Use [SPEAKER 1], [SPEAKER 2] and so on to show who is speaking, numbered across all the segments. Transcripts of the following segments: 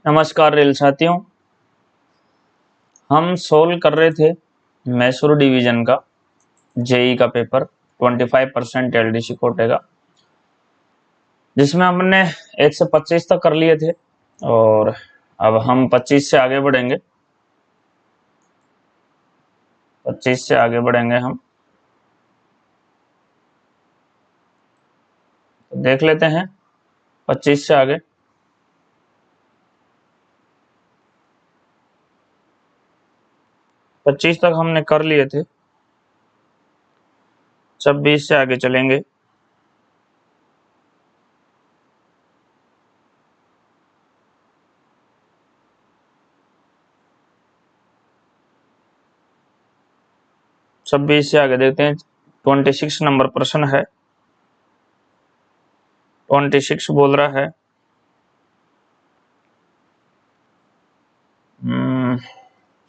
[SPEAKER 1] नमस्कार रेल साथियों। हम सोल्व कर रहे थे मैसूर डिवीजन का जेई का पेपर 25% एलडीसी कोटे का, जिसमें हमने 1 से 25 तक कर लिए थे और अब हम 25 से आगे बढ़ेंगे। 25 से आगे बढ़ेंगे हम, तो देख लेते हैं 25 से आगे। पच्चीस तक हमने कर लिए थे, 26 से आगे चलेंगे। छब्बीस से आगे देखते हैं, 26 नंबर प्रश्न है। 26 बोल रहा है,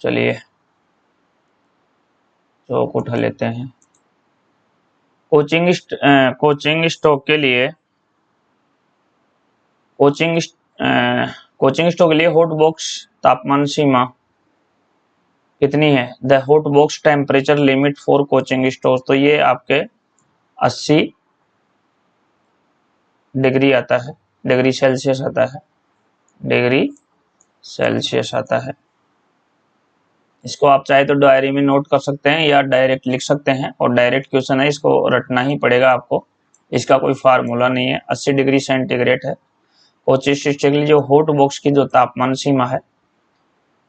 [SPEAKER 1] चलिए चौक उठा लेते हैं। कोचिंग स्टॉक के लिए कोचिंग स्टॉक के लिए हॉट बॉक्स तापमान सीमा कितनी है? The hot box temperature limit for coaching stock, तो ये आपके 80 डिग्री आता है, डिग्री सेल्सियस आता है, डिग्री सेल्सियस आता है। इसको आप चाहे तो डायरी में नोट कर सकते हैं या डायरेक्ट लिख सकते हैं, और डायरेक्ट क्वेश्चन है, इसको रटना ही पड़ेगा आपको। इसका कोई फार्मूला नहीं है। 80 डिग्री सेंटीग्रेड है कोचिंग स्टॉक के लिए। जो हॉट बॉक्स की जो तापमान सीमा है,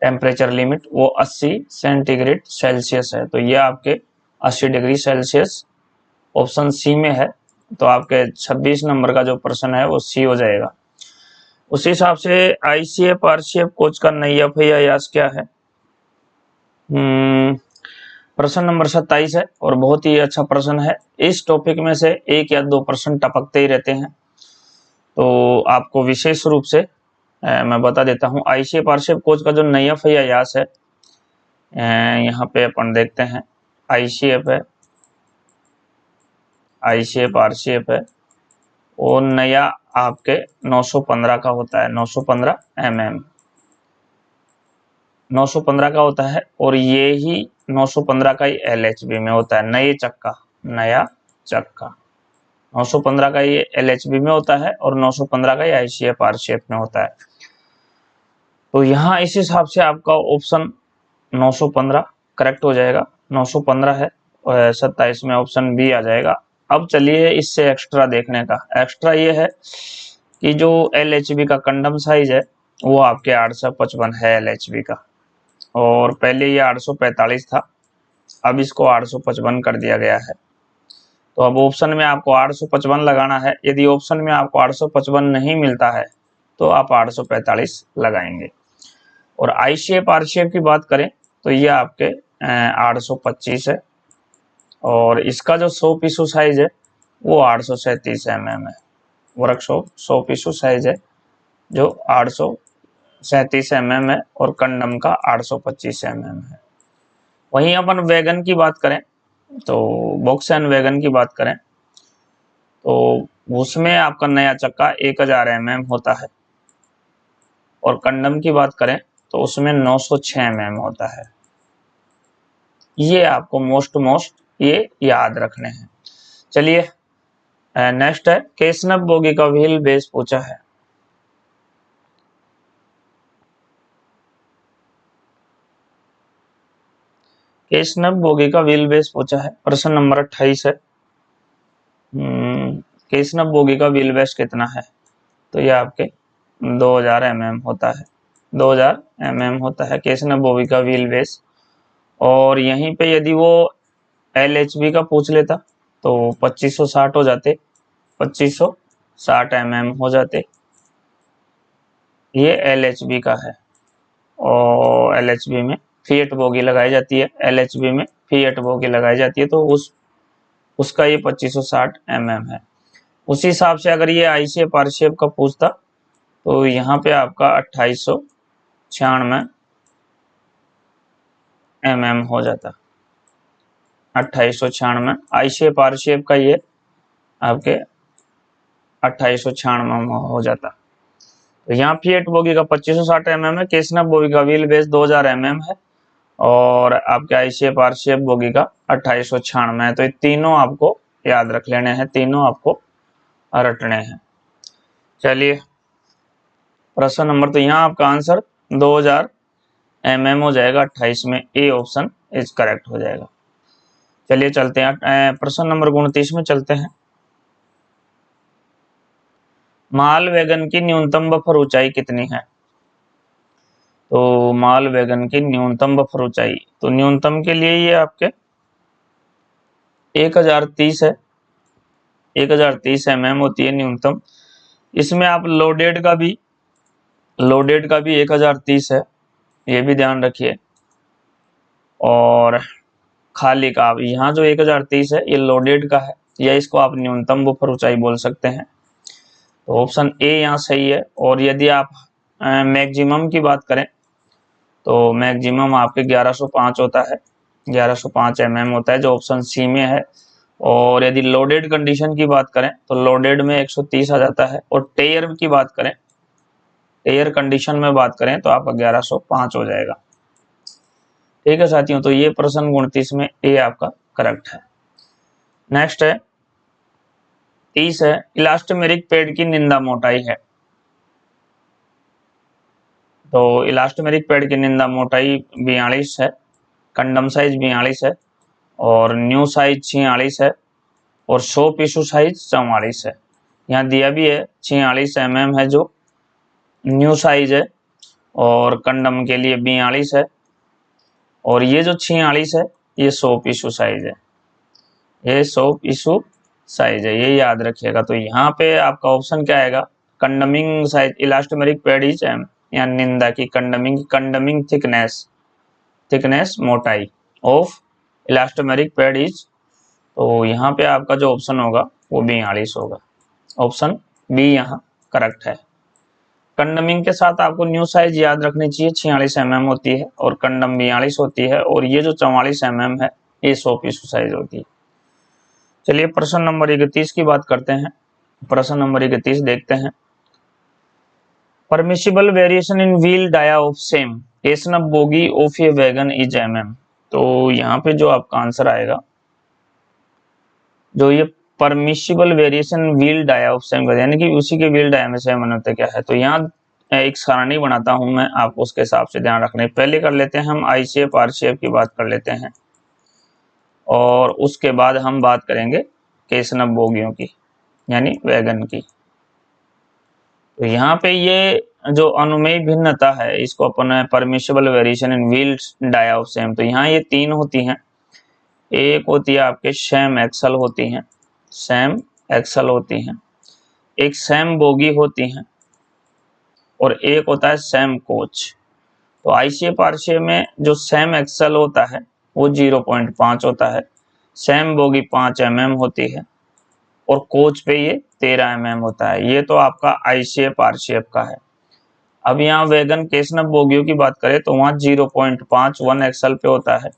[SPEAKER 1] टेम्परेचर लिमिट, वो 80 सेंटीग्रेड सेल्सियस है। तो ये आपके 80 डिग्री सेल्सियस ऑप्शन सी में है। तो आपके 26 नंबर का जो प्रश्न है वो सी हो जाएगा। उसी हिसाब से आईसीएफ आरसीएफ कोच का नई एफआईआर क्या है? प्रश्न नंबर 27 है और बहुत ही अच्छा प्रश्न है। इस टॉपिक में से 1 या 2 प्रश्न टपकते ही रहते हैं, तो आपको विशेष रूप से मैं बता देता हूँ। आईसीएफ आरसीएफ कोच का जो नई एफआईआर है, यहाँ पे अपन देखते हैं। आईसीएफ है, आईसीएफ आरसीएफ है, और नया आपके 915 का होता है, 915 915 का होता है। और ये ही 915 का ही एलएचबी में होता है। नए चक्का, नया चक्का 915 का ये एलएचबी में होता है और 915 का ये आईसीएफ आरसीएफ में होता है। तो यहाँ इस हिसाब से आपका ऑप्शन 915 करेक्ट हो जाएगा। 915 है और 27 में ऑप्शन बी आ जाएगा। अब चलिए इससे एक्स्ट्रा देखने का। एक्स्ट्रा ये है कि जो एलएचबी का कंडम साइज है वो आपके 855 है एलएचबी का, और पहले ये 845 था, अब इसको 855 कर दिया गया है। तो अब ऑप्शन में आपको 855 लगाना है। यदि ऑप्शन में आपको 855 नहीं मिलता है तो आप 845 लगाएंगे। और आईसीएफ आरसीएफ की बात करें तो ये आपके 825 है, और इसका जो 100 पीसू साइज है वो 837 है। वर्कशॉप 100 पीसू साइज है जो 837 है, और कंडम का 825 है। वहीं अपन वैगन की बात करें तो बॉक्स एंड वैगन की बात करें तो उसमें आपका नया चक्का 1000 होता है, और कंडम की बात करें तो उसमें 906 होता है। ये आपको मोस्ट ये याद रखने हैं। चलिए नेक्स्ट है, केसनब बोगी का व्हील बेस पूछा है। केसनब बोगी का व्हील बेस पूछा है, प्रश्न नंबर 28 है। केसनब बोगी का व्हील बेस कितना है? तो ये आपके 2000 होता है, 2000 होता है केसनब बोगी का व्हील बेस। और यहीं पे यदि वो एलएचबी का पूछ लेता तो 2560 हो जाते, 2560 हो जाते। ये एलएचबी का है, और एलएचबी में फीएट बोगी लगाई जाती है, एलएचबी में फीएट बोगी लगाई जाती है, तो उसका ये 2560 है। उसी हिसाब से अगर ये आईसीएफ आरसीएफ का पूछता तो यहाँ पे आपका 2896 हो जाता। 2896 आईसीएफ आरसीएफ का ये आपके 2896 हो जाता। तो यहाँ फिएट बोगी का 2560 mm है, केसनप बोगी का व्हील बेस 2000 mm है, और आपके आई शेप आर शेप बोगी का 2896 है। तो ये तीनों आपको याद रख लेने हैं, तीनों आपको रटने हैं। चलिए प्रश्न नंबर, तो यहाँ आपका आंसर 2000 mm हो जाएगा 28 में, ए ऑप्शन इज करेक्ट हो जाएगा। चलिए चलते हैं प्रश्न नंबर 29 में चलते हैं। माल वैगन की न्यूनतम बफर ऊंचाई कितनी है? तो माल वैगन की न्यूनतम बफर ऊंचाई, तो न्यूनतम के लिए ये आपके 1030 है, 1030 mm होती है न्यूनतम। इसमें आप लोडेड का भी 1030 है, ये भी ध्यान रखिए। और खाली का आप यहाँ जो 1030 है ये लोडेड का है, या इसको आप न्यूनतम बफर ऊंचाई बोल सकते हैं। तो ऑप्शन ए यहाँ सही है। और यदि आप मैक्सिमम की बात करें तो मैक्सिमम आपके 1105 होता है, 1105 mm होता है, जो ऑप्शन सी में है। और यदि लोडेड कंडीशन की बात करें तो लोडेड में 130 आ जाता है। और टेयर की बात करें, टेयर कंडीशन में बात करें तो आपका 1105 हो जाएगा। ठीक है साथियों, तो ये प्रश्न 29 में ए आपका करेक्ट है। नेक्स्ट है 30 है, इलास्टोमेरिक पैड की निंदा मोटाई है। तो इलास्टोमेरिक पैड की निंदा मोटाई 42 है, कंडम साइज 42 है, और न्यू साइज 46 है, और शो टिश्यू साइज 44 है। यहाँ दिया भी है 46 mm है जो न्यू साइज है, और कंडम के लिए 42 है, और ये जो 46 है ये शो टिश्यू साइज है, ये शो टिश्यू साइज है, ये याद रखिएगा। तो यहाँ पे आपका ऑप्शन क्या आएगा? Condemning size elastomeric pad is M, या निंदा की कंडमिंग थिकनेस मोटाई ऑफ इलास्टोमेरिक पैड इज, तो यहाँ पे आपका जो ऑप्शन होगा वो 42 होगा। ऑप्शन बी यहाँ करेक्ट है। कंडमिंग के साथ आपको न्यू साइज याद रखनी चाहिए, 46 mm होती है, और कंडम 42 होती है, और ये जो 44 mm है ये 100 पीस साइज होती है। चलिए प्रश्न नंबर 31 की बात करते हैं। प्रश्न नंबर 31 देखते हैं। Permissible variation in wheel dia of same casnub bogie of a wagon is mm। तो यहाँ पे जो आपका आंसर आएगा, जो ये permissible variation wheel dia of same, यानी कि उसी के व्हील डाया में सेम होता क्या है। तो यहाँ एक सारणी बनाता हूं मैं, आप उसके हिसाब से ध्यान रखने। पहले कर लेते हैं हम आई शेप आर शेप की बात कर लेते हैं, और उसके बाद हम बात करेंगे केसनप बोगियों की, यानी वैगन की। तो यहाँ पे ये जो अनुमेय भिन्नता है इसको अपन permissible variation in wheels dia of same, तो यहाँ ये तीन होती हैं। एक होती है आपके सेम एक्सल होती हैं, सेम एक्सल होती हैं, एक सेम बोगी होती हैं, और एक होता है सेम कोच। तो आईसीएफ आरसीएफ में जो सेम एक्सल होता है वो 0.5 होता है, सेम बोगी 5 mm होती है, और कोच पे ये 13 mm होता है। ये तो आपका आईसीएफ आरसीएफ का है। अब यहाँ वैगन केसनप बोगियों की बात करें तो वहाँ 0.5 1 एक्सल पे होता है,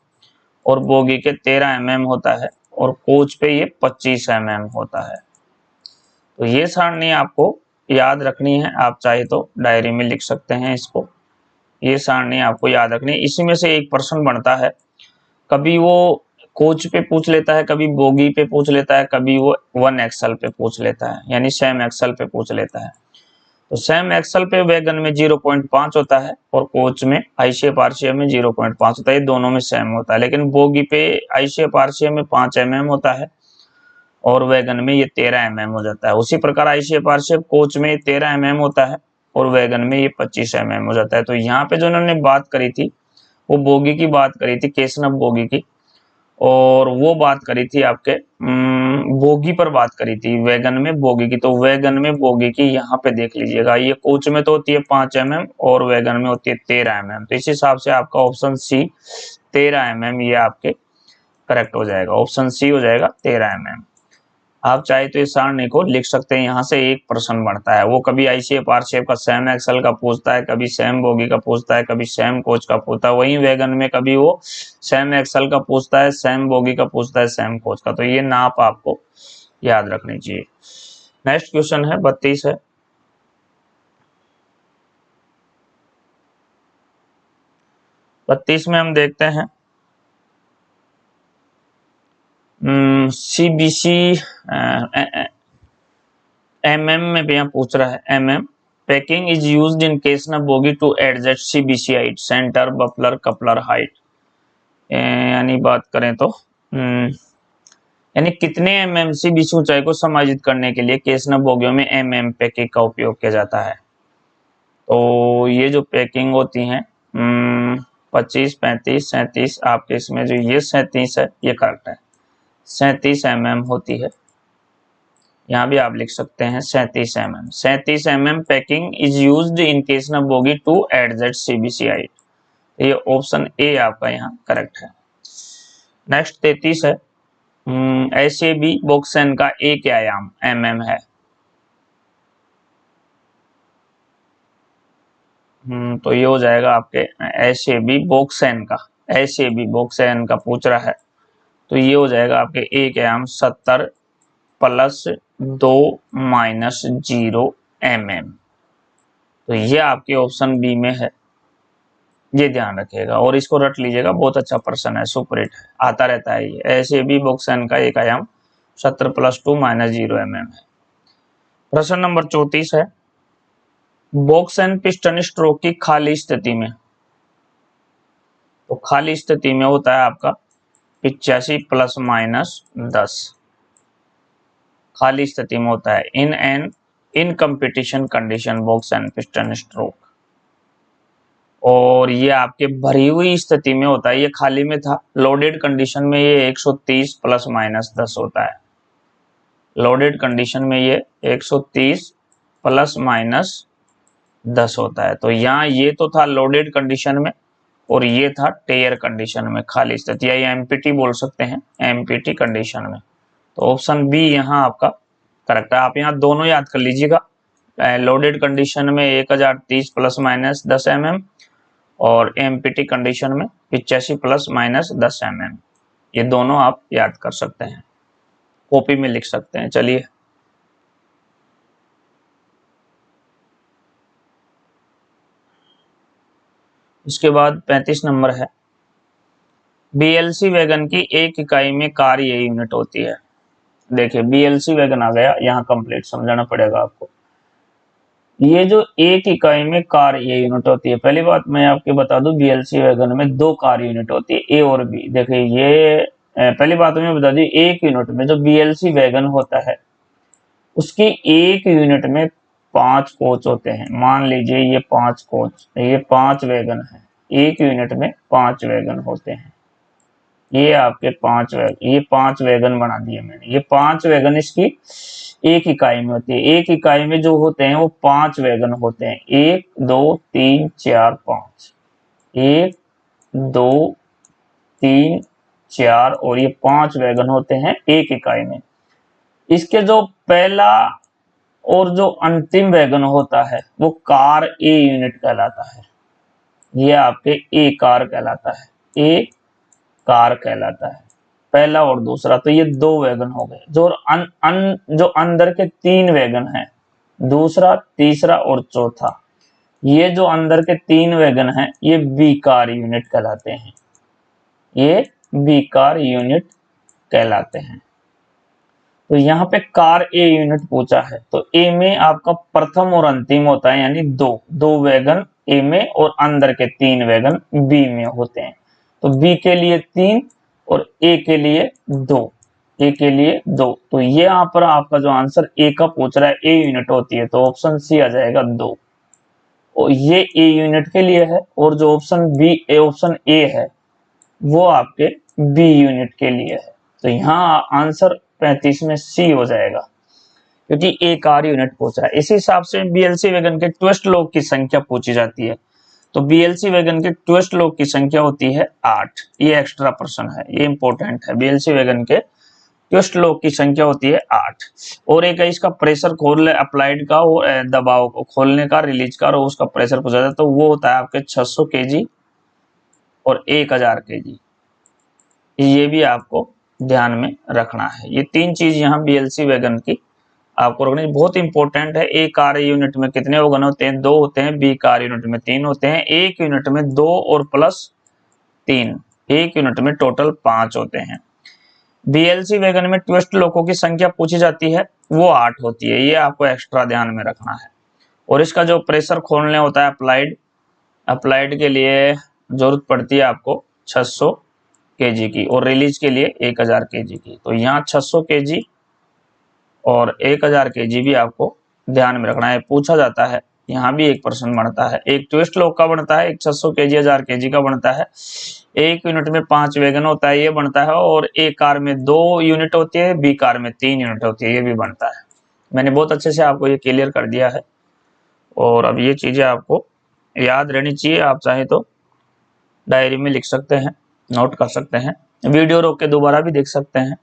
[SPEAKER 1] और बोगी के 13 mm होता है, और कोच पे ये 25 mm होता है। तो ये सारणी आपको याद रखनी है, आप चाहे तो डायरी में लिख सकते हैं इसको। ये सारणी आपको याद रखनी है, इसी में से एक प्रश्न बनता है। कभी वो कोच पे पूछ लेता है, कभी बोगी पे पूछ लेता है, कभी वो 1 एक्सल पे पूछ लेता है, यानी सेम एक्सल पे पूछ लेता है। तो सेम एक्सल पे वैगन में 0.5 होता है, और कोच में आईसीएफ आरसीएफ में 0.5 होता है, ये दोनों में सेम होता है। लेकिन बोगी पे आईसीएफ आरसीएफ में 5 mm होता है, और वैगन में ये 13 mm हो जाता है। उसी प्रकार आईसीएफ आरसीएफ कोच में 13 mm होता है, और वैगन में ये 25 mm हो जाता है। तो यहाँ पे जो उन्होंने बात करी थी वो बोगी की बात करी थी, केसनप बोगी की, और वो बात करी थी आपके बोगी पर बात करी थी, वैगन में बोगी की। तो वैगन में बोगी की यहाँ पे देख लीजिएगा, ये कोच में तो होती है 5 mm, और वैगन में होती है 13 mm। तो इस हिसाब से आपका ऑप्शन सी 13 mm ये आपके करेक्ट हो जाएगा। ऑप्शन सी हो जाएगा 13 mm। आप चाहे तो इस सारणी को लिख सकते हैं, यहाँ से एक प्रश्न बनता है। वो कभी आईसीएफ आरसीएफ का सेम एक्सल का पूछता है, कभी सेम बोगी का पूछता है, कभी सेम कोच का पूछता है। वहीं वैगन में कभी वो सेम एक्सल का पूछता है, सेम बोगी का पूछता है, सेम कोच का। तो ये नाप आपको याद रखनी चाहिए। नेक्स्ट क्वेश्चन है 32 है। 32 में हम देखते हैं CBC MM में भी यहाँ पूछ रहा है MM packing is used in casnub bogie to adjust CBC height centre buffer coupler height, यानी बात करें तो यानी कितने mm CBC ऊंचाई को समायोजित करने के लिए केस ना बोगियों में MM पैकिंग का उपयोग किया जाता है। तो ये जो पैकिंग होती है 25, 35, 37, आपके इसमें जो ये 37 है ये करेक्ट है, 37 mm होती है। यहाँ भी आप लिख सकते हैं 37 mm। 37 mm packing is used in casnub bogie to adjust CBC height. ये ऑप्शन ए आपका यहाँ करेक्ट है। नेक्स्ट 33 है ऐसे भी बोक्सेन का एक आयाम mm है। तो ये हो जाएगा आपके ऐसे भी बोक्सेन का पूछ रहा है, तो ये हो जाएगा आपके एक आयाम 70 + 2 - 0 mm। तो ये आपके ऑप्शन बी में है, ये ध्यान रखिएगा और इसको रट लीजिएगा, बहुत अच्छा प्रश्न है, सुपरहिट है, आता रहता है ये। ऐसे भी बोक्सेन का एक आयाम 70 + 2 - 0 mm है। प्रश्न नंबर 34 है बोक्सेन पिस्टन स्ट्रोक की खाली स्थिति में, तो खाली स्थिति में होता है आपका 85 ± 10, खाली स्थिति में होता है इन कंपटीशन कंडीशन बोक्सेन पिस्टन स्ट्रोक। और ये आपके भरी हुई स्थिति में होता है, ये खाली में था, लोडेड कंडीशन में ये 130 ± 10 होता है। लोडेड कंडीशन में ये 130 ± 10 होता है। तो यहाँ ये तो था लोडेड कंडीशन में और ये था टेयर कंडीशन में, खाली स्थिति, या एमपीटी बोल सकते हैं, एमपीटी कंडीशन में। तो ऑप्शन बी यहाँ आपका करेक्ट है। आप यहाँ दोनों याद कर लीजिएगा, लोडेड कंडीशन में 1030 ± 10 mm और एमपीटी कंडीशन में 85 ± 10 mm, ये दोनों आप याद कर सकते हैं, कॉपी में लिख सकते हैं। चलिए इसके बाद 35 नंबर है बीएलसी वैगन की एक इकाई में कार्य यूनिट होती है। देखिए बीएलसी वैगन आ गया, यहाँ कंप्लीट समझाना पड़ेगा आपको। ये जो एक इकाई में कार्य यूनिट होती है, पहली बात मैं आपको बता दूं बीएलसी वैगन में 2 कार्य यूनिट होती है, ए और बी। देखिए ये पहली बात मैं बता दी, एक यूनिट में जो बीएलसी वैगन होता है उसकी एक यूनिट में 5 कोच होते हैं। मान लीजिए ये 5 कोच, ये 5 वैगन है, एक यूनिट में 5 वैगन होते हैं। ये आपके 5 वैगन, ये 5 वैगन बना दिए मैंने, ये 5 वैगन इसकी एक इकाई में होती है। एक इकाई में जो होते हैं वो 5 वैगन होते हैं, 1 2 3 4 5, 1 2 3 4 और ये 5 वैगन होते हैं एक इकाई में। इसके जो पहला और जो अंतिम वैगन होता है वो कार ए यूनिट कहलाता है, ये आपके ए कार कहलाता है, ए कार कहलाता है, पहला और दूसरा। तो ये 2 वैगन हो गए। जो जो अंदर के 3 वैगन हैं, दूसरा तीसरा और चौथा, ये जो अंदर के 3 वैगन हैं ये बी कार यूनिट कहलाते हैं, ये बी कार यूनिट कहलाते हैं। तो यहाँ पे कार ए यूनिट पूछा है, तो ए में आपका प्रथम और अंतिम होता है, यानी 2 वैगन ए में और अंदर के 3 वैगन बी में होते हैं। तो बी के लिए 3 और ए के लिए 2, ए के लिए 2। तो ये यहाँ पर आपका जो आंसर ए का पूछ रहा है, ए यूनिट होती है, तो ऑप्शन सी आ जाएगा 2। और ये ए यूनिट के लिए है, और जो ऑप्शन ए है वो आपके बी यूनिट के लिए है। तो यहाँ आंसर 35 में सी हो जाएगा, क्योंकि ए कार यूनिट पूछ रहा है। इसी हिसाब से बीएलसी वैगन के ट्विस्ट लोग की संख्या पूछी जाती है, तो बीएलसी वैगन के ट्विस्ट लोग की संख्या होती है 8। ये एक्स्ट्रा प्रश्न है, ये इंपॉर्टेंट है। बीएलसी वैगन के ट्विस्ट लोग की संख्या होती है 8। और एक है इसका प्रेशर खोलने अप्लाइड का, वो दबाव को खोलने का, रिलीज का, और उसका प्रेशर पूछा जाता है, तो वो होता है आपके 600 kg और 1000 kg। ये भी आपको ध्यान में रखना है। ये 3 चीज यहाँ बीएलसी वैगन की आपको रखनी बहुत इंपॉर्टेंट है। ए कार यूनिट में कितने वैगन होते हैं? 2 होते हैं। बी कार यूनिट में 3 होते हैं। एक यूनिट में 2 और प्लस 3, एक यूनिट में टोटल 5 होते हैं। बीएलसी वैगन में ट्विस्ट लोकों की संख्या पूछी जाती है, वो 8 होती है, ये आपको एक्स्ट्रा ध्यान में रखना है। और इसका जो प्रेशर खोलने होता है अप्लाइड के लिए जरूरत पड़ती है आपको 600 केजी की, और रिलीज के लिए 1000 केजी की। तो यहाँ 600 केजी और 1000 केजी भी आपको ध्यान में रखना है, पूछा जाता है। यहाँ भी 1% बनता है, एक ट्विस्ट लोक का बनता है, एक 600 केजी 1000 केजी का बनता है, एक यूनिट में 5 वैगन होता है, ये बनता है। और एक कार में 2 यूनिट होती है, बी कार में 3 यूनिट होती है, ये भी बनता है। मैंने बहुत अच्छे से आपको ये क्लियर कर दिया है, और अब ये चीजें आपको याद रहनी चाहिए। आप चाहे तो डायरी में लिख सकते हैं, नोट कर सकते हैं, वीडियो रोक के दोबारा भी देख सकते हैं,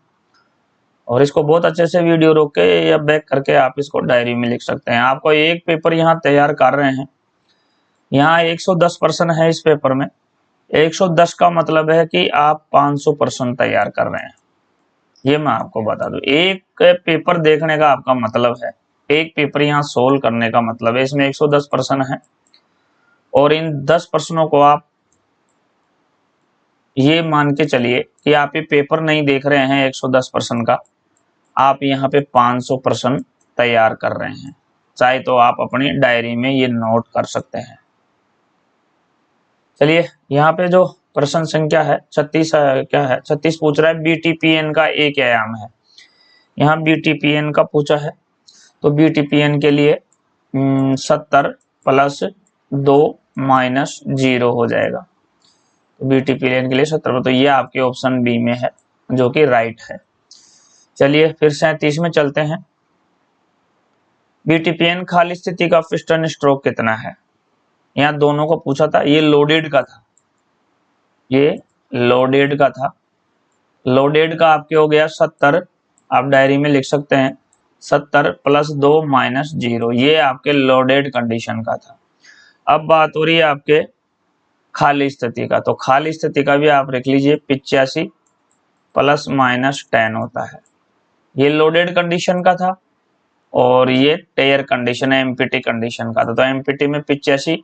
[SPEAKER 1] और इसको बहुत अच्छे से वीडियो रोक के या बैक करके आप इसको डायरी में लिख सकते हैं। आपको एक पेपर यहाँ तैयार कर रहे हैं, यहाँ 110 प्रश्न है इस पेपर में। 110 का मतलब है कि आप 500 प्रश्न तैयार कर रहे हैं, ये मैं आपको बता दूं। एक पेपर देखने का आपका मतलब है, एक पेपर यहाँ सोल्व करने का मतलब है। इसमें 110 प्रश्न है, और इन 10 प्रश्नों को आप ये मान के चलिए कि आप ये पेपर नहीं देख रहे हैं 110 प्रश्न का, आप यहाँ पे 500 प्रश्न तैयार कर रहे हैं। चाहे तो आप अपनी डायरी में ये नोट कर सकते हैं। चलिए, यहाँ पे जो प्रश्न संख्या है 36 क्या है, 36 पूछ रहा है बीटीपीएन का एक आयाम है। यहाँ बीटीपीएन का पूछा है, तो बीटीपीएन के लिए 70 प्लस 2 माइनस 0 हो जाएगा। तो बीटीपीएन के लिए 70, तो ये आपके ऑप्शन बी में है, जो कि राइट है। चलिए फिर 37 में चलते हैं। बीटीपीएन खाली स्थिति का पिस्टन स्ट्रोक कितना है? यहाँ दोनों को पूछा था, ये लोडेड का था, ये लोडेड का था। लोडेड का आपके हो गया 70, आप डायरी में लिख सकते हैं 70 प्लस 2 माइनस 0, ये आपके लोडेड कंडीशन का था। अब बात हो रही है आपके खाली स्थिति का, तो खाली स्थिति का भी आप लिख लीजिए 85 प्लस माइनस 10 होता है, ये लोडेड कंडीशन का था, और ये टेयर कंडीशन है, एमपीटी कंडीशन का था। तो एमपीटी में 85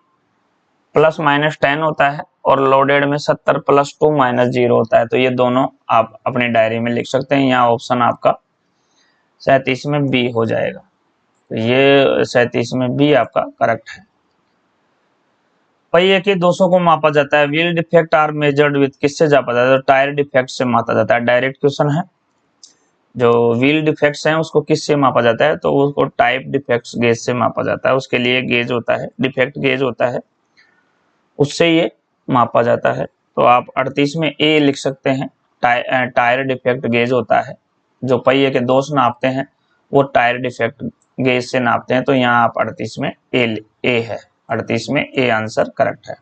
[SPEAKER 1] प्लस माइनस 10 होता है, और लोडेड में 70 प्लस 2 माइनस 0 होता है। तो ये दोनों आप अपनी डायरी में लिख सकते हैं। यहाँ ऑप्शन आपका 37 में बी हो जाएगा। तो ये 37 में बी आपका करेक्ट है। पहिए के दोषों को मापा जाता है, wheel defect are measured with, किससे जापा जाता है? तो टायर डिफेक्ट से मापा जाता है। डायरेक्ट क्वेश्चन है, जो व्हील डिफेक्ट्स हैं उसको किससे मापा जाता है? तो उसको टाइप डिफेक्ट्स गेज से मापा जाता है। उसके लिए गेज होता है, डिफेक्ट गेज होता है, उससे ये मापा जाता है। तो आप 38 में ए लिख सकते हैं। टायर डिफेक्ट गेज होता है, जो पहिए के दोष नापते हैं वो टायर डिफेक्ट गेज से नापते हैं। तो यहाँ आप 38 में ए है, 38 में ए आंसर करेक्ट है।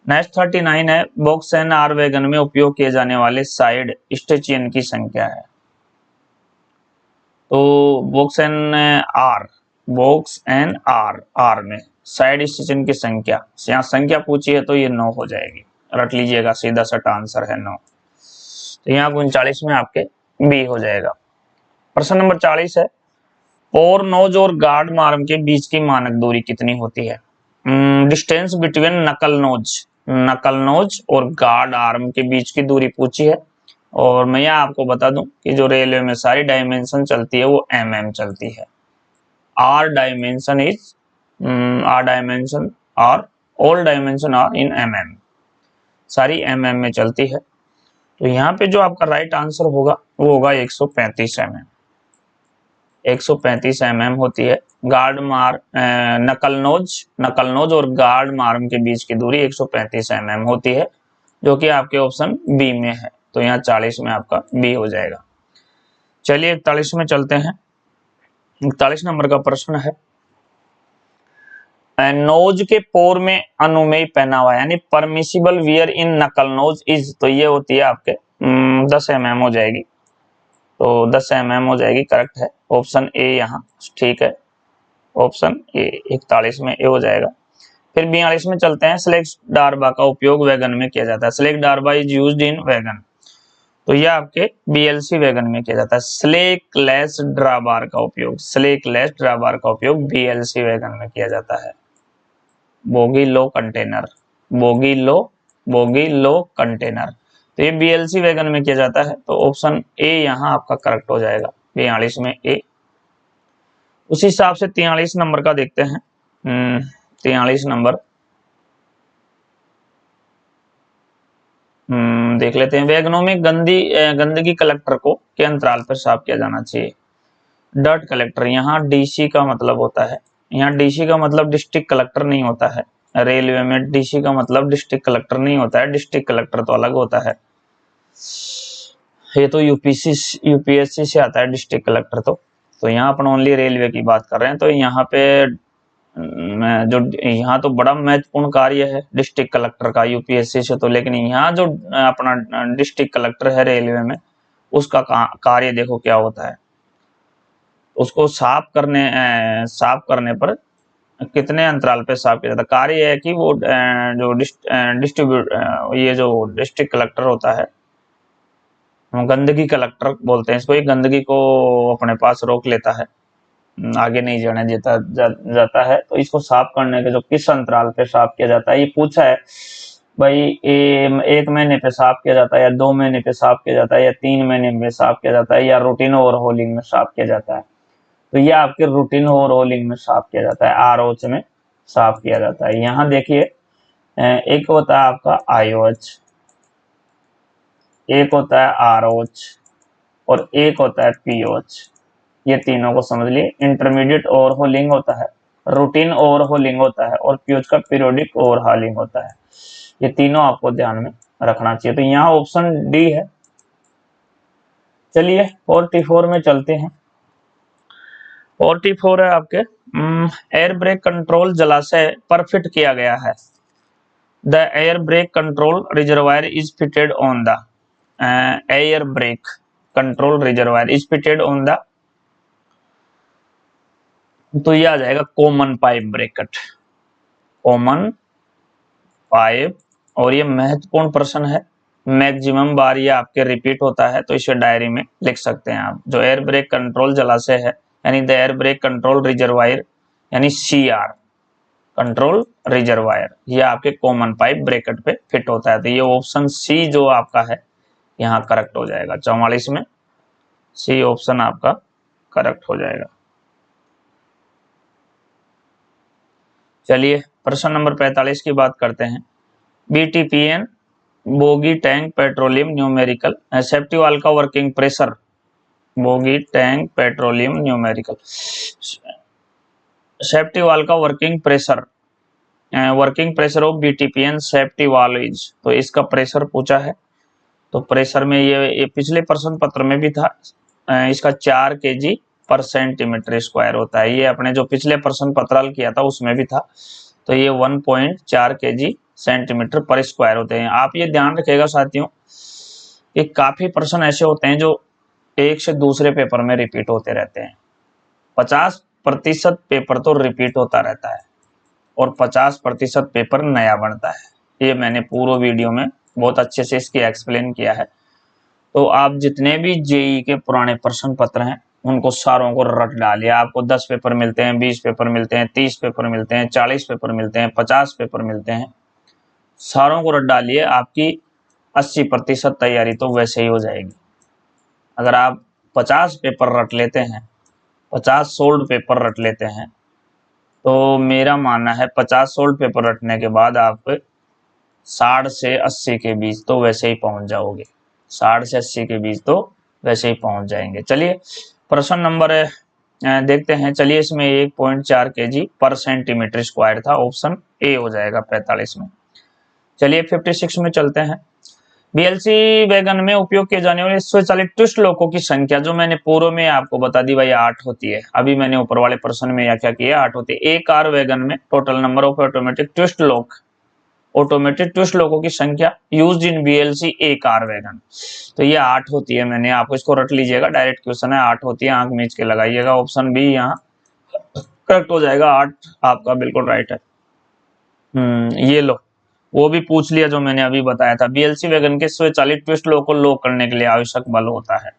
[SPEAKER 1] नेक्स्ट 39 है, बॉक्स एंड आर वैगन में उपयोग किए जाने वाले साइड स्टेचियन की संख्या है। तो बॉक्स एंड आर में साइड स्टेशन की संख्या, यहाँ संख्या पूछी है तो ये 9 हो जाएगी, रट लीजिएगा, सीधा सट आंसर है 9। तो यहाँ 39 में आपके बी हो जाएगा। प्रश्न नंबर 40 है, पोर नोज और गार्ड मार्म के बीच की मानक दूरी कितनी होती है? डिस्टेंस बिटवीन नकल नोज और गार्ड आर्म के बीच की दूरी पूछी है। और मैं यहाँ आपको बता दूं कि जो रेलवे में सारी डायमेंशन चलती है वो mm चलती है। All dimension are in mm, सारी mm में चलती है। तो यहाँ पे जो आपका राइट आंसर होगा वो होगा 135 mm। 135 mm होती है। नकल नोज और गार्ड मार्म के बीच की दूरी 135 mm होती है, जो कि आपके ऑप्शन बी में है। तो यहाँ 40 में आपका बी हो जाएगा। चलिए 41 में चलते हैं। 41 नंबर का प्रश्न है, नोज के पोर में अनुमेय पहनावा यानी परमिसिबल वियर इन नकल नोज इज, तो ये होती है आपके 10 mm हो जाएगी। तो 10 mm हो जाएगी, करेक्ट है ऑप्शन ए यहाँ, ठीक है ऑप्शन ए। 41 में ए हो जाएगा। फिर 42 में चलते हैं, स्लेक डारबा का उपयोग वैगन में किया जाता है। स्लेक डारबा इज यूज्ड इन वैगन, तो यह आपके बीएलसी वैगन में किया जाता है। स्लेक लेस ड्राबार का उपयोग बीएलसी वैगन में किया जाता है। बोगी लो बोगी लो कंटेनर। तो ये बीएलसी वैगन में किया जाता है, तो ऑप्शन ए यहाँ आपका करेक्ट हो जाएगा 42 में ए। उसी हिसाब से 43 नंबर का देखते हैं। 43 नंबर देख लेते हैं। वैगनों में गंदगी कलेक्टर को के अंतराल पर साफ किया जाना चाहिए। डर्ट कलेक्टर, यहाँ डीसी का मतलब होता है, यहाँ डीसी का मतलब डिस्ट्रिक्ट कलेक्टर नहीं होता है। रेलवे में डीसी का मतलब डिस्ट्रिक्ट कलेक्टर नहीं होता है, डिस्ट्रिक्ट कलेक्टर तो अलग होता है। ये तो यूपीएससी से आता है डिस्ट्रिक्ट कलेक्टर। तो यहाँ अपन ओनली रेलवे की बात कर रहे हैं। तो यहाँ पे जो यहाँ तो बड़ा महत्वपूर्ण कार्य है डिस्ट्रिक्ट कलेक्टर का यूपीएससी से तो, लेकिन यहाँ जो अपना डिस्ट्रिक्ट कलेक्टर है रेलवे में, उसका कार्य देखो क्या होता है। उसको साफ करने पर कितने अंतराल पे साफ किया जाता है। कार्य है कि वो जो ये जो डिस्ट्रिक्ट कलेक्टर होता है, गंदगी कलेक्टर बोलते हैं इसको, ये गंदगी को अपने पास रोक लेता है, आगे नहीं जाने देता जाता है। तो इसको साफ करने के जो किस अंतराल पे साफ किया जाता है, ये पूछा है भाई। 1 महीने पे साफ किया जाता है, या 2 महीने पे साफ किया जाता है, या 3 महीने में साफ किया जाता है, या रूटीन ओवरहोलिंग में साफ किया जाता है। तो ये आपके रूटीन ओवरहोलिंग में साफ किया जाता है, आरओएच में साफ किया जाता है। यहाँ देखिए एक होता है आपका आईओएच, एक होता है आरओएच और एक होता है पीओएच। ये तीनों को समझ लिए। इंटरमीडिएट ओवरहोलिंग होता है, रूटीन ओवरहोलिंग होता है और पीओएच का पीरियोडिक ओवरहॉलिंग होता है। ये तीनों आपको ध्यान में रखना चाहिए। तो यहाँ ऑप्शन डी है। चलिए 44 में चलते हैं। 44 है आपके एयर ब्रेक कंट्रोल जलाशय पर फिट किया गया है। The air brake control reservoir is fitted on the air brake control reservoir is fitted on the, तो ये आ जाएगा common pipe bracket, common pipe. और ये महत्वपूर्ण प्रश्न है, मैक्सिमम बार ये आपके रिपीट होता है, तो इसे डायरी में लिख सकते हैं आप। जो एयर ब्रेक कंट्रोल जलाशय है, यानी the air brake control reservoir, यानी सीआर कंट्रोल रिजर्वायर, ये आपके कॉमन पाइप ब्रैकेट पे फिट होता है। तो ये ऑप्शन सी जो आपका है यहाँ करेक्ट हो जाएगा। 44 में सी ऑप्शन आपका करेक्ट हो जाएगा। चलिए प्रश्न नंबर 45 की बात करते हैं। BTPN bogie tank petroleum numerical safety valve का working pressure, bogie tank petroleum numerical safety valve का working pressure of BTPN safety valve is, तो इसका प्रेशर पूछा है। तो प्रेशर में ये पिछले प्रश्न पत्र में भी था, इसका 4 kg पर सेंटीमीटर स्क्वायर होता है। ये अपने जो पिछले प्रश्न पत्र हल किया था उसमें भी था। तो ये 1.4 kg सेंटीमीटर पर स्क्वायर होते हैं। आप ये ध्यान रखिएगा साथियों कि काफी प्रश्न ऐसे होते हैं जो एक से दूसरे पेपर में रिपीट होते रहते हैं। 50% पेपर तो रिपीट होता रहता है और 50% पेपर नया बनता है। ये मैंने पूरा वीडियो में बहुत अच्छे से इसकी एक्सप्लेन किया है। तो आप जितने भी जेई के पुराने प्रश्न पत्र हैं उनको सारों को रट डालिए। आपको 10 पेपर मिलते हैं, 20 पेपर मिलते हैं, 30 पेपर मिलते हैं, 40 पेपर मिलते हैं, 50 पेपर मिलते हैं, सारों को रट डालिए। आपकी 80% तैयारी तो वैसे ही हो जाएगी। अगर आप 50 पेपर रट लेते हैं, 50 सोल्ड पेपर रट लेते हैं, तो मेरा मानना है 50 सोल्ड पेपर रटने के बाद आप 60 से 80 के बीच तो वैसे ही पहुंच जाओगे। 60 से 80 के बीच तो वैसे ही पहुंच जाएंगे। चलिए प्रश्न नंबर देखते हैं। चलिए इसमें 1.4 kg पर सेंटीमीटर स्क्वायर था, ऑप्शन ए हो जाएगा 45 में। चलिए 56 में चलते हैं। बीएलसी वैगन में उपयोग किए जाने वाले स्वचालित ट्विस्ट लॉकों की संख्या, जो मैंने पूर्व में आपको बता दी भाई 8 होती है। अभी मैंने ऊपर वाले प्रश्न में क्या किया, 8 होती है। एक कार वैगन में total number of automatic twist लॉकों की संख्या used in BLC A car wagon, तो ये 8 होती है। मैंने आपको इसको रट लीजिएगा, डायरेक्ट क्वेश्चन है, 8 होती है, आंख मीच के लगाइएगा। ऑप्शन बी यहाँ करेक्ट हो जाएगा, 8 आपका बिल्कुल राइट है। ये लो, वो भी पूछ लिया जो मैंने अभी बताया था। बीएलसी वैगन के स्वचालित ट्विस्ट लॉक को लॉक करने के लिए आवश्यक बल होता है,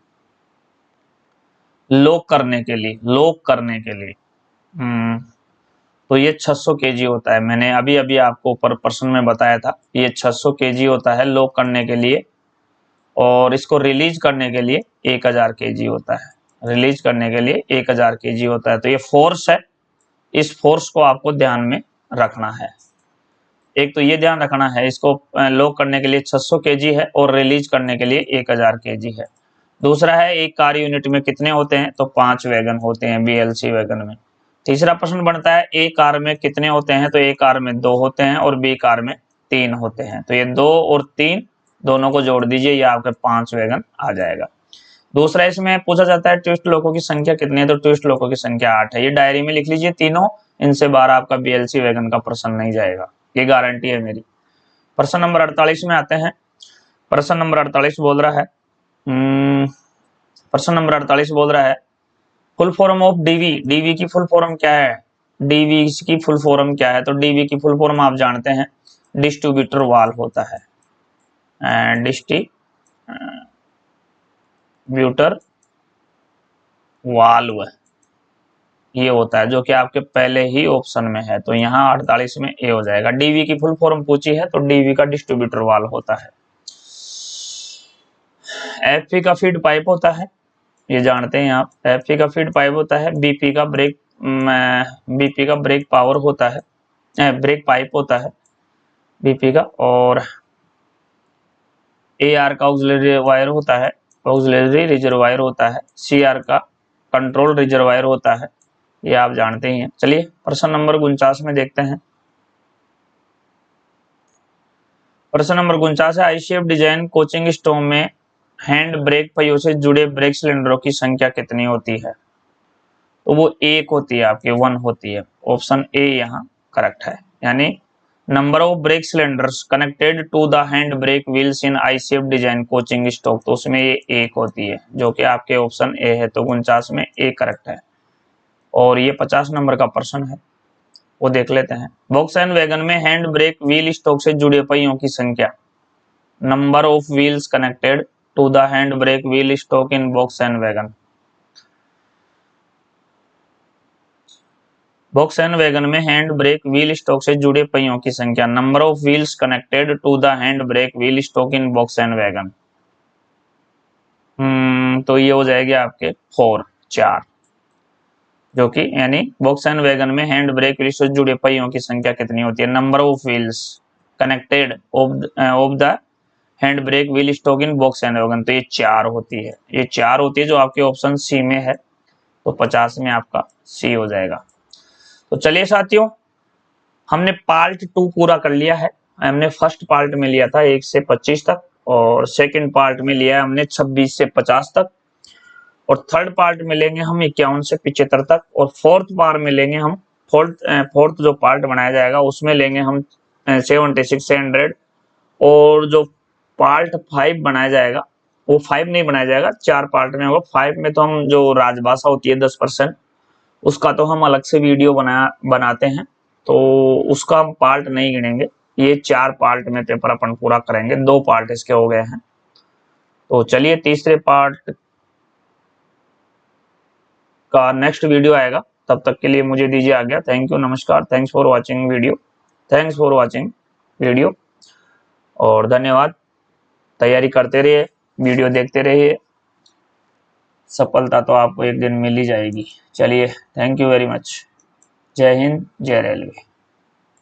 [SPEAKER 1] लॉक करने के लिए तो ये 600 केजी होता है। मैंने अभी अभी आपको पर पर्सन में बताया था, ये 600 केजी होता है लॉक करने के लिए, और इसको रिलीज करने के लिए 1000 केजी होता है। रिलीज करने के लिए 1000 केजी होता है। तो ये फोर्स है, इस फोर्स को आपको ध्यान में रखना है। एक तो ये ध्यान रखना है, इसको लॉक करने के लिए 600 केजी है और रिलीज करने के लिए 1000 केजी है। दूसरा है एक कार यूनिट में कितने होते हैं, तो 5 वैगन होते हैं BLC वैगन में। तीसरा प्रश्न बनता है ए कार में कितने होते हैं, तो ए कार में 2 होते हैं और बी कार में 3 होते हैं। तो ये 2 और 3 दोनों को जोड़ दीजिए, ये आपके 5 वैगन आ जाएगा। दूसरा इसमें पूछा जाता है ट्विस्ट लोकों की संख्या कितनी है, तो ट्विस्ट लोकों की संख्या 8 है। ये डायरी में लिख लीजिए तीनों, इनसे बाहर आपका BLC वैगन का प्रश्न नहीं जाएगा, ये गारंटी है मेरी। प्रश्न नंबर 48 में आते हैं। प्रश्न नंबर 48 बोल रहा है, प्रश्न नंबर 48 बोल रहा है full form of DV. DV की फुल फॉर्म क्या है, डीवी की फुल फॉर्म क्या है, तो डीवी की फुल फॉर्म आप जानते हैं डिस्ट्रीब्यूटर वाल्व होता है। डिस्ट्रीब्यूटर वाल्व ये होता है, जो कि आपके पहले ही ऑप्शन में है, तो यहाँ 48 में ए हो जाएगा। डीवी की फुल फॉर्म पूछी है तो डीवी का डिस्ट्रीब्यूटर वाल्व होता है। एफपी का फीड पाइप होता है, ये जानते हैं आप। एफपी का फीड पाइप होता है। बीपी का ब्रेक पावर होता है, ब्रेक पाइप होता है बीपी का। और एआर का ऑक्सिलरी वायर होता है, ऑक्सिलरी रिजर्वायर होता है। सीआर का कंट्रोल रिजर्वायर होता है, ये आप जानते ही हैं। चलिए प्रश्न नंबर 49 में देखते हैं। प्रश्न नंबर 49 है आई शेप डिजाइन कोचिंग स्टोव में हैंड ब्रेक पहियों से जुड़े ब्रेक सिलेंडरों की संख्या कितनी होती है, तो वो 1 होती है, आपके 1 होती है। ऑप्शन ए यहाँ करेक्ट है। यानी number of brake cylinders connected to the hand brake wheels in I shape design coaching stock, तो उसमें ये 1 होती है, जो कि आपके ऑप्शन ए है। तो 49 में ए करेक्ट है। और ये 50 नंबर का प्रश्न है, वो देख लेते हैं। वोक्सवैगन वैगन में हैंड ब्रेक व्हील स्टॉक से जुड़े पहियों की संख्या, number of wheels connected to the hand brake wheel stock in Volkswagen wagon. Volkswagen wagon में हैंड ब्रेक व्हील स्टॉक से जुड़े पहियों की संख्या, number of wheels connected to the hand brake wheel stock in Volkswagen wagon. तो ये हो जाएगी आपके 4, जो कि यानी वोक्सवैगन वैगन में हैंड ब्रेक व्हील से जुड़े पहियों की संख्या कितनी होती है, number of wheels connected of the hand brake wheel stock in Volkswagen wagon, तो ये 4 होती है। ये 4 होती है, जो आपके ऑप्शन सी में है। तो 50 में आपका सी हो जाएगा। तो चलिए साथियों, हमने पार्ट 2 पूरा कर लिया है। हमने फर्स्ट पार्ट में लिया था 1 से 25 तक, और सेकंड पार्ट में लिया है हमने 26 से 50 तक, और थर्ड पार्ट में लेंगे हम 51 से 75 तक, और फोर्थ पार्ट में लेंगे हम फोर्थ जो पार्ट बनाया जाएगा उसमें लेंगे हम 76 से 100, और जो पार्ट 5 बनाया जाएगा वो 5 नहीं बनाया जाएगा, 4 पार्ट में होगा। 5 में तो हम जो राजभाषा होती है 10%, उसका तो हम अलग से वीडियो बनाते हैं, तो उसका हम पार्ट नहीं गिनेंगे। ये 4 पार्ट में पेपर अपन पूरा करेंगे, 2 पार्ट इसके हो गए हैं। तो चलिए तीसरे पार्ट का नेक्स्ट वीडियो आएगा, तब तक के लिए मुझे दीजिए आज्ञा। थैंक यू, नमस्कार, थैंक्स फॉर वॉचिंग वीडियो, और धन्यवाद। तैयारी करते रहिए, वीडियो देखते रहिए, सफलता तो आपको एक दिन मिल ही जाएगी। चलिए, थैंक यू वेरी मच। जय हिंद, जय रेलवे।